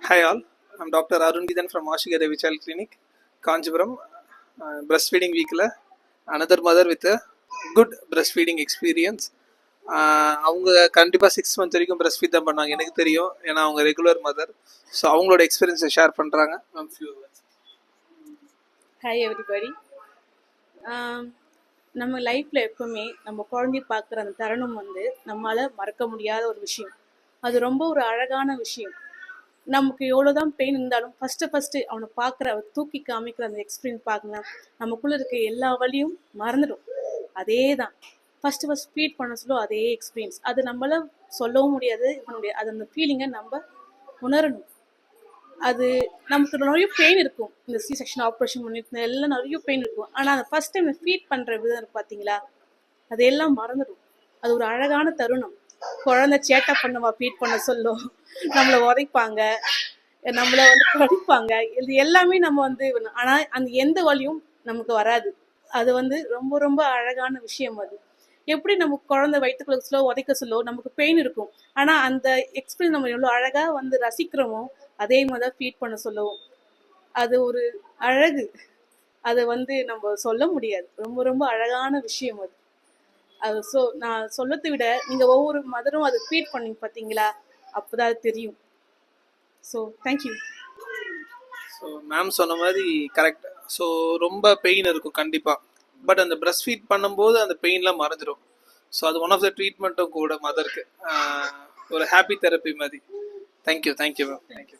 Hi all, I'm Dr. Arun Gidan from Ashika Devi Child Clinic, Kanchipuram. Breastfeeding week la another mother with a good breastfeeding experience. அவங்க கண்டிப்பாக 6 months வரைக்கும் breast feet தான் பண்ணாங்க எனக்கு தெரியும், ஏன்னா அவங்க ரெகுலர் மதர். ஸோ அவங்களோட எக்ஸ்பீரியன்ஸை ஷேர் பண்ணுறாங்க. Hi everybody. நம்ம லைஃப்பில் எப்பவுமே நம்ம குழந்தைய பார்க்குற அந்த தருணம் நம்மளால் மறக்க முடியாத ஒரு விஷயம். அது ரொம்ப ஒரு அழகான விஷயம். நமக்கு எவ்வளோதான் பெயின் இருந்தாலும் ஃபஸ்ட்டு அவனை பார்க்குற அவர் தூக்கி காமிக்கிற அந்த எக்ஸ்பீரியன்ஸ் பார்க்கலாம், நமக்குள்ளே இருக்க எல்லா வழியும் மறந்துடும். அதே தான் ஃபஸ்ட்டு ஃபீட் பண்ண சொல்லும் அதே எக்ஸ்பீரியன்ஸ். அது நம்மளால சொல்லவும் முடியாது, அது அந்த ஃபீலிங்கை நம்ம உணரணும். அது நமக்கு நிறைய பெயின் இருக்கும். இந்த சி செக்ஷன் ஆப்ரேஷன் பண்ணிட்டு எல்லாம் நிறைய பெயின் இருக்கும். ஆனால் அந்த ஃபஸ்ட் டைம் ஃபீட் பண்ணுற விதம் பார்த்தீங்களா, அதையெல்லாம் மறந்துடும். அது ஒரு அழகான தருணம். குழந்தை சேட்டை பண்ணவா ஃபீட் பண்ண சொல்லும், நம்மளை உதைப்பாங்க, நம்மளை படிப்பாங்க. இது எல்லாமே நம்ம ஆனால் அந்த எந்த வழியும் நமக்கு வராது. அது ரொம்ப ரொம்ப அழகான விஷயம். அது எப்படி நம்ம குழந்தை வயிற்றுக்குள்ள ஸ்லோ உதைக்க சொல்ல நமக்கு பெயின் இருக்கும், ஆனால் அந்த எக்ஸ்பீரியன்ஸ் நம்ம எவ்வளோ அழகாக ரசிக்கிறோமோ அதே மாதிரி தான் ஃபீட் பண்ண சொல்லுவோம். அது ஒரு அழகு. அதை நம்ம சொல்ல முடியாது. ரொம்ப ரொம்ப அழகான விஷயம் அது. அது நான் சொல்லத்தை விட நீங்கள் ஒவ்வொரு மதரும் அதை ஃபீட் பண்ணி பார்த்தீங்களா, அப்போதான் அது தெரியும். So thank you. ஸோ மேம் சொன்ன மாதிரி கரெக்ட். ஸோ ரொம்ப பெயின் இருக்கும் கண்டிப்பாக, பட் அந்த பிரஸ்ட் ஃபீட் பண்ணும்போது அந்த பெயின்லாம் மறைஞ்சிடும். ஸோ அது ஒன் ஆஃப் த ட்ரீட்மெண்ட்டும் கூட மதருக்கு ஒரு ஹாப்பி தெரப்பி மாதிரி. Thank you ma'am. தேங்க்யூ.